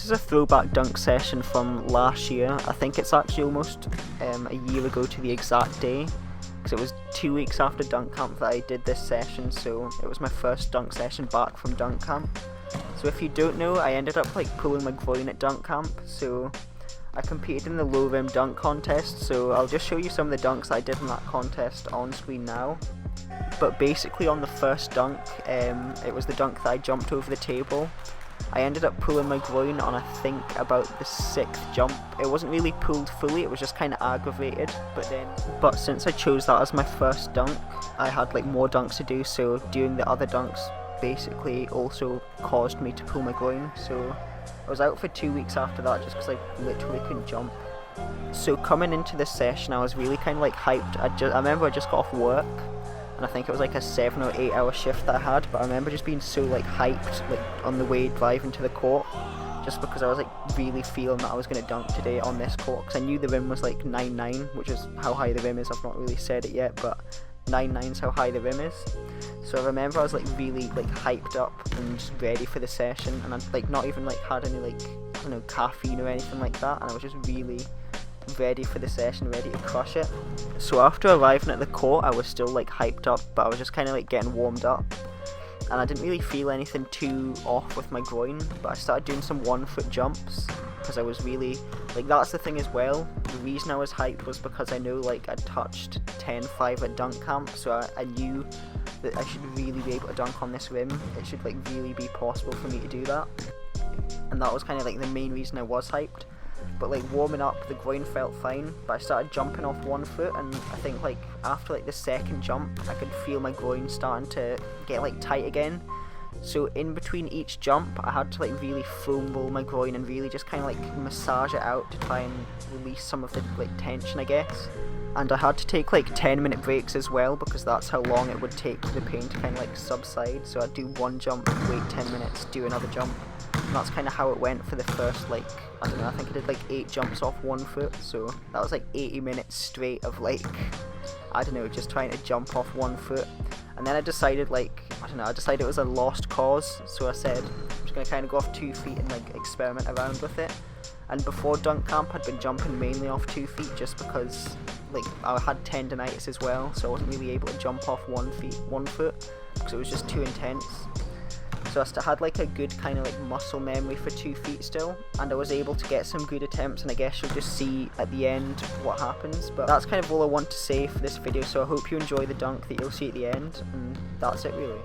This is a throwback dunk session from last year. I think it's actually almost a year ago to the exact day, because it was 2 weeks after dunk camp that I did this session, so it was my first dunk session back from dunk camp. So if you don't know, I ended up pulling my groin at dunk camp, so I competed in the low rim dunk contest, so I'll just show you some of the dunks I did in that contest on screen now. But basically on the first dunk, it was the dunk that I jumped over the table. I ended up pulling my groin on I think about the 6th jump. It wasn't really pulled fully, it was just kind of aggravated, but since I chose that as my first dunk, I had more dunks to do, so doing the other dunks basically also caused me to pull my groin, so I was out for 2 weeks after that just because I literally couldn't jump. So coming into this session I was really kind of hyped. I remember I just got off work, and I think it was a 7 or 8 hour shift that I had, but I remember just being so hyped on the way driving to the court, just because I was really feeling that I was going to dunk today on this court, because I knew the rim was 9'9", which is how high the rim is. I've not really said it yet, but 9'9" is how high the rim is. So I remember I was really hyped up and just ready for the session, and I'd not even had any I don't know, caffeine or anything like that, and I was just really ready for the session, ready to crush it. So after arriving at the court, I was still hyped up, but I was just kind of getting warmed up, and I didn't really feel anything too off with my groin, but I started doing some 1 foot jumps, because I was really that's the thing as well. The reason I was hyped was because I know I touched 10.5 at dunk camp, so I knew that I should really be able to dunk on this rim. It should really be possible for me to do that, and that was kind of the main reason I was hyped. But warming up, the groin felt fine, but I started jumping off 1 foot, and I think after the second jump I could feel my groin starting to get tight again. So in between each jump I had to really foam roll my groin and really just kind of massage it out to try and release some of the tension, I guess. And I had to take 10-minute breaks as well, because that's how long it would take the pain to kind of subside. So I'd do 1 jump, wait 10 minutes, do another jump, and that's kind of how it went for the first I don't know, I think I did 8 jumps off 1 foot, so that was 80 minutes straight of I don't know, just trying to jump off 1 foot. And then I decided I don't know, I decided it was a lost cause, so I said I'm just going to kind of go off 2 feet and experiment around with it. And before dunk camp I'd been jumping mainly off 2 feet just because I had tendinitis as well, so I wasn't really able to jump off 1 foot because it was just too intense. So I still had a good kind of muscle memory for 2 feet still, and I was able to get some good attempts, and I guess you'll just see at the end what happens. But that's kind of all I want to say for this video, so I hope you enjoy the dunk that you'll see at the end, and that's it really.